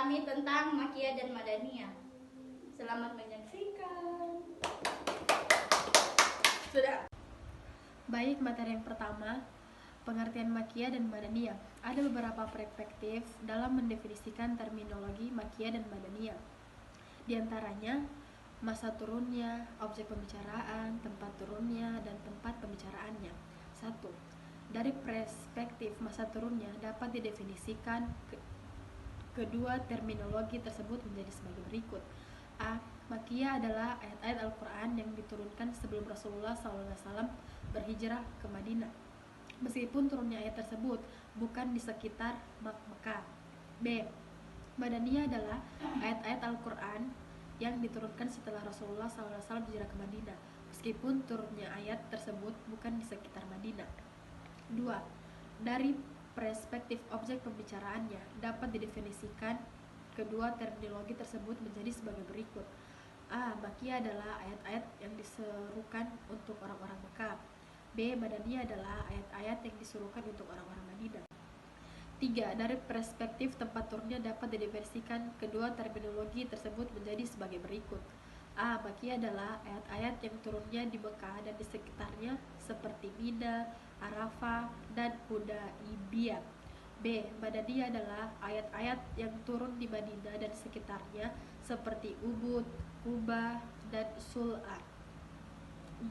memahami tentang Makkiyah dan Madaniyah. Selamat menyaksikan. Sudah. Baik, materi yang pertama, pengertian Makkiyah dan Madaniyah. Ada beberapa perspektif dalam mendefinisikan terminologi Makkiyah dan Madaniyah. Di antaranya, masa turunnya, objek pembicaraan, tempat turunnya, dan tempat pembicaraannya. 1. Dari perspektif masa turunnya dapat didefinisikan kedua terminologi tersebut menjadi sebagai berikut. A. Makkiyah adalah ayat-ayat Al-Quran yang diturunkan sebelum Rasulullah SAW berhijrah ke Madinah, meskipun turunnya ayat tersebut bukan di sekitar Mekah. B. Madaniyah adalah ayat-ayat Al-Quran yang diturunkan setelah Rasulullah SAW berhijrah ke Madinah, meskipun turunnya ayat tersebut bukan di sekitar Madinah. 2. Dari perspektif objek pembicaraannya dapat didefinisikan kedua terminologi tersebut menjadi sebagai berikut. A. Makkiyah adalah ayat-ayat yang diserukan untuk orang-orang Mekah. B. Madaniyah adalah ayat-ayat yang disuruhkan untuk orang-orang Madinah. 3. Dari perspektif tempat turunnya dapat didefinisikan kedua terminologi tersebut menjadi sebagai berikut. A. Makkiyah adalah ayat-ayat yang turunnya di Mekah dan di sekitarnya seperti Mina, Arafah, dan Hudaibiyah. B. Madaniyah adalah ayat-ayat yang turun di Madinah dan sekitarnya seperti Ubud, Kubah, dan Sul'ah.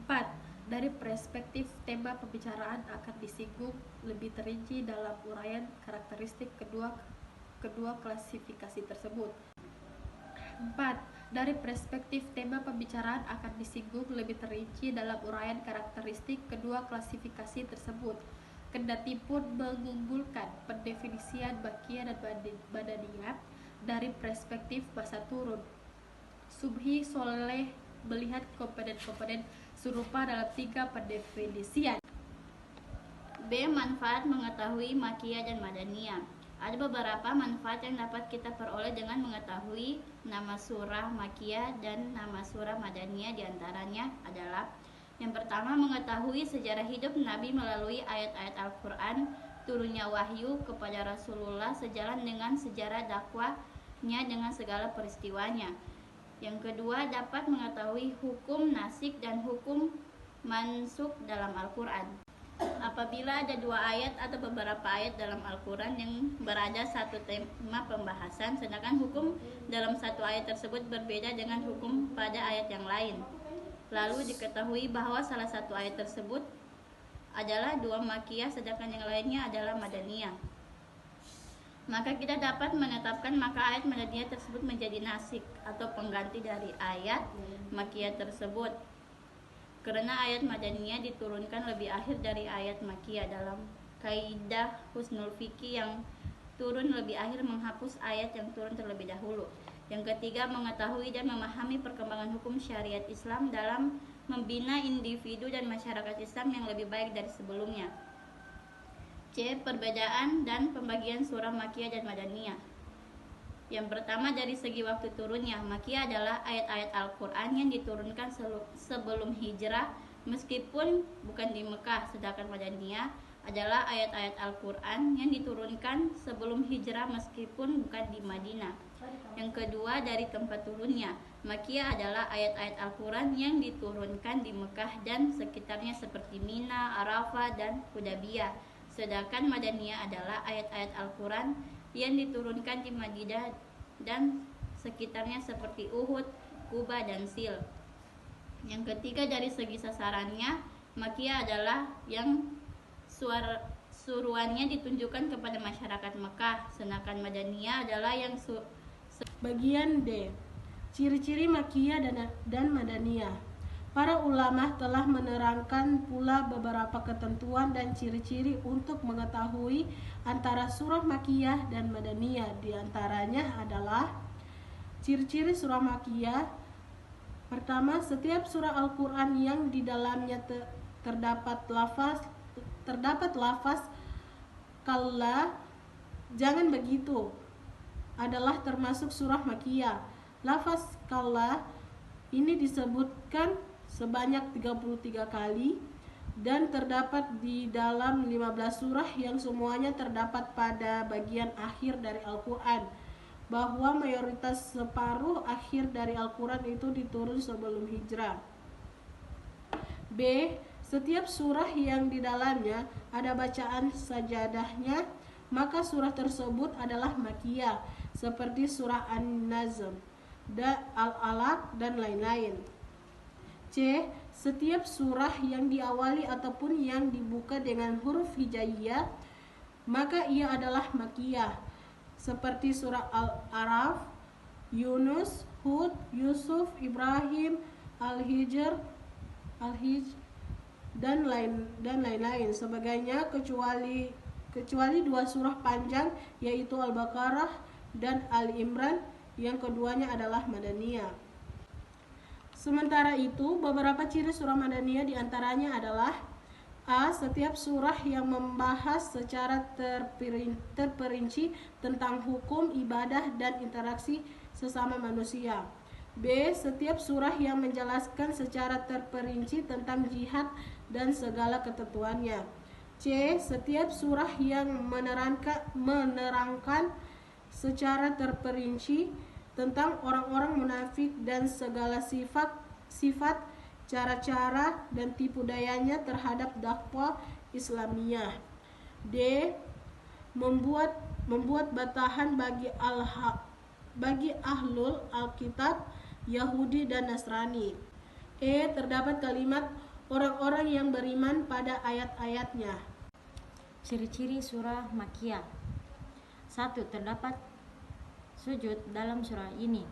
4. Dari perspektif tema pembicaraan akan disinggung lebih terinci dalam uraian karakteristik kedua klasifikasi tersebut. 4. Dari perspektif tema pembicaraan akan disinggung lebih terinci dalam uraian karakteristik kedua klasifikasi tersebut. Kendati pun mengunggulkan pendefinisian Makkiyah dan Madaniyah dari perspektif masa turun, Subhi Soleh melihat komponen-komponen serupa dalam 3 pendefinisian. B. Manfaat mengetahui Makkiyah dan Madaniyah. Ada beberapa manfaat yang dapat kita peroleh dengan mengetahui nama surah Makkiyah dan nama surah Madaniyah. Di antaranya adalah: yang pertama, mengetahui sejarah hidup Nabi melalui ayat-ayat Al-Quran, turunnya wahyu kepada Rasulullah sejalan dengan sejarah dakwahnya dengan segala peristiwanya. Yang kedua, dapat mengetahui hukum nasik dan hukum mansukh dalam Al-Quran. Apabila ada 2 ayat atau beberapa ayat dalam Al-Quran yang berada satu tema pembahasan, sedangkan hukum dalam satu ayat tersebut berbeda dengan hukum pada ayat yang lain, lalu diketahui bahwa salah satu ayat tersebut adalah 2 Makkiyah sedangkan yang lainnya adalah Madaniyah, maka kita dapat menetapkan maka ayat Madaniyah tersebut menjadi nasik atau pengganti dari ayat Makkiyah tersebut, karena ayat Madaniyah diturunkan lebih akhir dari ayat Makkiyah. Dalam kaidah husnul fikih, yang turun lebih akhir menghapus ayat yang turun terlebih dahulu. Yang ketiga, mengetahui dan memahami perkembangan hukum syariat Islam dalam membina individu dan masyarakat Islam yang lebih baik dari sebelumnya. C. Perbedaan dan pembagian surah Makkiyah dan Madaniyah. Yang pertama, dari segi waktu turunnya, Makkiyah adalah ayat-ayat Al-Quran yang diturunkan sebelum hijrah meskipun bukan di Mekah, sedangkan Madaniyah adalah ayat-ayat Al-Quran yang diturunkan sebelum hijrah meskipun bukan di Madinah. Yang kedua, dari tempat turunnya, Makkiyah adalah ayat-ayat Al-Quran yang diturunkan di Mekah dan sekitarnya seperti Mina, Arafah, dan Hudaibiyah. Sedangkan Madaniyah adalah ayat-ayat Al-Quran yang diturunkan di Madinah dan sekitarnya seperti Uhud, Kubah, dan Sil. Yang ketiga, dari segi sasarannya, Makkiyah adalah yang suruhannya ditunjukkan kepada masyarakat Mekah, sedangkan Madaniyah adalah yang Bagian D. Ciri-ciri Makkiyah dan Madaniyah. Para ulama telah menerangkan pula beberapa ketentuan dan ciri-ciri untuk mengetahui antara surah Makkiyah dan Madaniyah. Di antaranya adalah ciri-ciri surah Makkiyah. Pertama, setiap surah Al-Quran yang di dalamnya terdapat lafaz kalla, jangan begitu, adalah termasuk surah Makkiyah. Lafaz kalla ini disebutkan sebanyak 33 kali dan terdapat di dalam 15 surah yang semuanya terdapat pada bagian akhir dari Al-Quran. bahwa mayoritas separuh akhir dari Al-Quran itu diturun sebelum hijrah. B. Setiap surah yang di dalamnya ada bacaan sajadahnya, maka surah tersebut adalah Makkiyah, seperti surah An-Nazm, Al-Alaq, dan lain-lain. C. Setiap surah yang diawali ataupun yang dibuka dengan huruf hijaiyah, maka ia adalah Makkiyah, seperti surah Al-Araf, Yunus, Hud, Yusuf, Ibrahim, Al-Hijr, dan lain-lain sebagainya, kecuali dua surah panjang, yaitu Al-Baqarah dan Al-Imran, yang keduanya adalah Madaniyah. Sementara itu, beberapa ciri surah Madaniyah diantaranya adalah: A. Setiap surah yang membahas secara terperinci tentang hukum, ibadah, dan interaksi sesama manusia. B. Setiap surah yang menjelaskan secara terperinci tentang jihad dan segala ketentuannya. C. Setiap surah yang menerangkan secara terperinci tentang orang-orang munafik dan segala sifat, cara-cara, dan tipu dayanya terhadap dakwah Islamiyah. D. Membuat batahan bagi ahlul Alkitab, Yahudi, dan Nasrani. E. Terdapat kalimat orang-orang yang beriman pada ayat-ayatnya. Ciri-ciri surah Makkiyah. 1. Terdapat sujud dalam surah ini.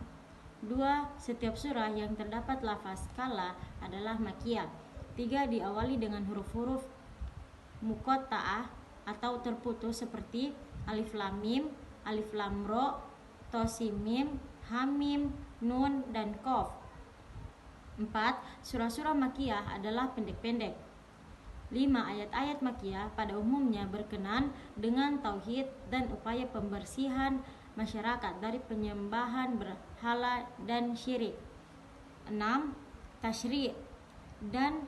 2. Setiap surah yang terdapat lafaz kala adalah Makkiyah. 3. Diawali dengan huruf-huruf muqatta'ah atau terputus seperti alif lam mim, alif lam ro, to sin mim, ha mim, nun, dan qaf. 4. Surah-surah Makkiyah adalah pendek-pendek. 5. Ayat-ayat Makkiyah pada umumnya berkenaan dengan tauhid dan upaya pembersihan masyarakat dari penyembahan berhala dan syirik. 6. Tasyri' dan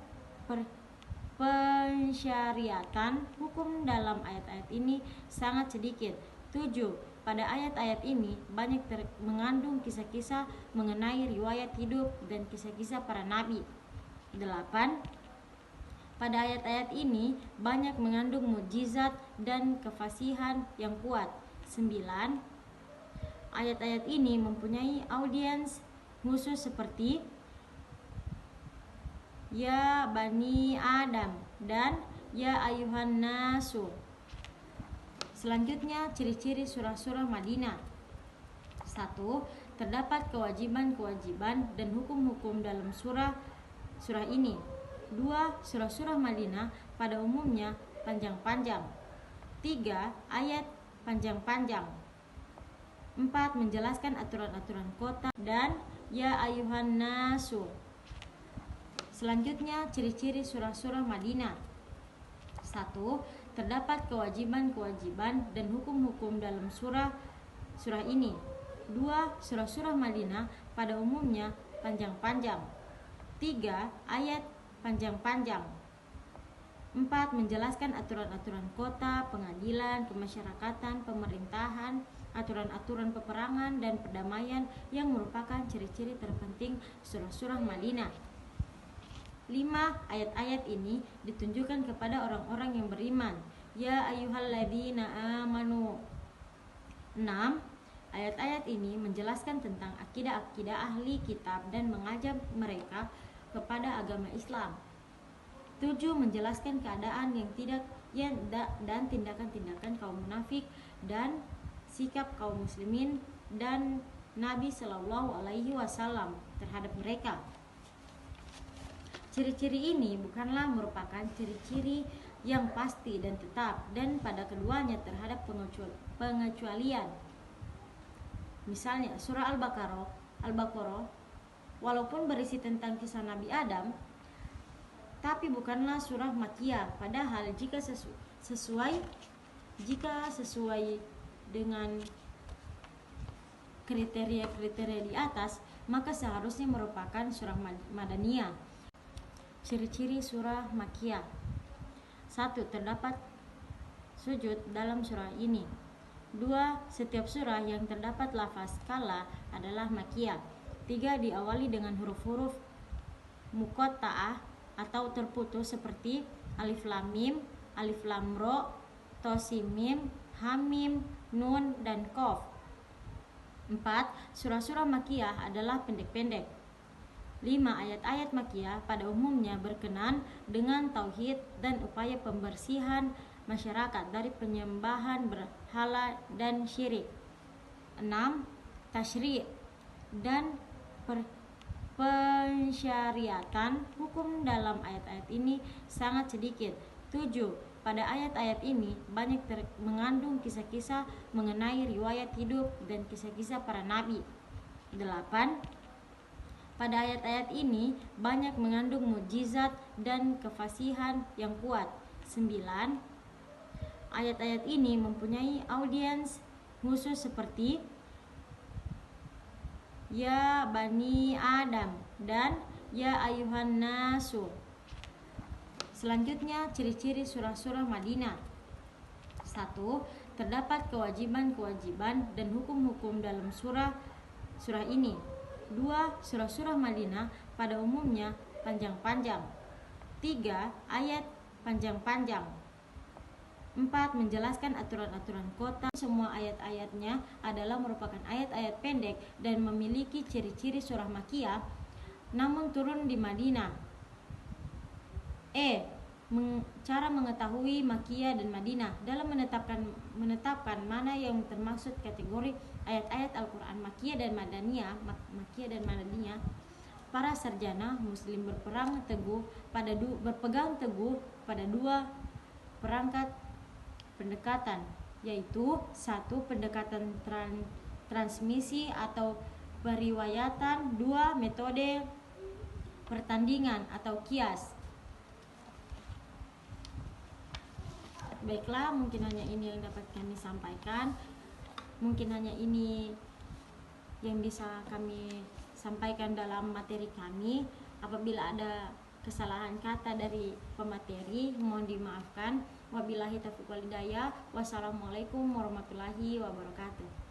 pensyariatan hukum dalam ayat-ayat ini sangat sedikit. 7. Pada ayat-ayat ini banyak mengandung kisah-kisah mengenai riwayat hidup dan kisah-kisah para nabi. 8. Pada ayat-ayat ini banyak mengandung mukjizat dan kefasihan yang kuat. 9. Ayat-ayat ini mempunyai audiens khusus seperti Ya Bani Adam dan Ya Ayuhan Nasu. Selanjutnya, ciri-ciri surah-surah Madinah. 1. Terdapat kewajiban-kewajiban dan hukum-hukum dalam surah ini. 2. Surah-surah Madinah pada umumnya panjang-panjang. 3. Ayat panjang-panjang. 4. Menjelaskan aturan-aturan kota dan Ya Ayuhan Nasu. Selanjutnya, ciri-ciri surah-surah Madinah. 1. Terdapat kewajiban-kewajiban dan hukum-hukum dalam surah ini. 2. Surah-surah Madinah pada umumnya panjang-panjang. 3. Ayat panjang-panjang. 4. Menjelaskan aturan-aturan kota, pengadilan, kemasyarakatan, pemerintahan, aturan-aturan peperangan dan perdamaian yang merupakan ciri-ciri terpenting surah-surah Madinah. 5. Ayat-ayat ini ditunjukkan kepada orang-orang yang beriman. Ya ayyuhalladzina amanu. 6. Ayat-ayat ini menjelaskan tentang akidah-akidah ahli kitab dan mengajak mereka kepada agama Islam. 7. Menjelaskan keadaan dan tindakan-tindakan kaum munafik dan sikap kaum muslimin dan Nabi Shallallahu Alaihi Wasallam terhadap mereka. Ciri-ciri ini bukanlah merupakan ciri-ciri yang pasti dan tetap, dan pada keduanya terhadap pengecualian. Misalnya surah Al-Baqarah walaupun berisi tentang kisah Nabi Adam, tapi bukanlah surah Makkiyah. Padahal jika sesuai dengan kriteria di atas, maka seharusnya merupakan surah Madaniyah. Ciri-ciri surah Makkiyah. 1. Terdapat sujud dalam surah ini. 2. Setiap surah yang terdapat lafaz kala adalah makiyah. 3. Diawali dengan huruf-huruf muqatta'ah atau terputus seperti alif lam mim, alif lam ro, to sin mim, ha mim, nun, dan qaf. 4. Surah-surah makiyah adalah pendek-pendek. 5. Ayat-ayat makiyah pada umumnya berkenan dengan tauhid dan upaya pembersihan masyarakat dari penyembahan berhala dan syirik. 6. Tasyri' dan pensyariatan hukum dalam ayat-ayat ini sangat sedikit. 7. Pada ayat-ayat ini banyak mengandung kisah-kisah mengenai riwayat hidup dan kisah-kisah para nabi. 8. Pada ayat-ayat ini banyak mengandung mukjizat dan kefasihan yang kuat. 9. Ayat-ayat ini mempunyai audiens khusus seperti Ya Bani Adam dan Ya Ayuhan Nasu. Selanjutnya, ciri-ciri surah-surah Madinah. 1. Terdapat kewajiban-kewajiban dan hukum-hukum dalam surah ini. 2. Surah-surah Madinah pada umumnya panjang-panjang. 3. Ayat panjang-panjang. 4. Menjelaskan aturan-aturan kota. Semua ayat-ayatnya adalah merupakan ayat-ayat pendek dan memiliki ciri-ciri surah makiyah namun turun di Madinah. Cara mengetahui makiyah dan Madinah. Dalam menetapkan mana yang termaksud kategori ayat-ayat Al-Quran makiyah dan madaniyah, para sarjana muslim berpegang teguh pada dua perangkat pendekatan, yaitu 1. Pendekatan transmisi atau periwayatan. 2. Metode pertandingan atau kias. Baiklah, mungkin hanya ini yang dapat kami sampaikan. Mungkin hanya ini yang bisa kami sampaikan dalam materi kami. Apabila ada kesalahan kata dari pemateri, mohon dimaafkan. Wabillahi taufiq wal hidayah. Wassalamualaikum warahmatullahi wabarakatuh.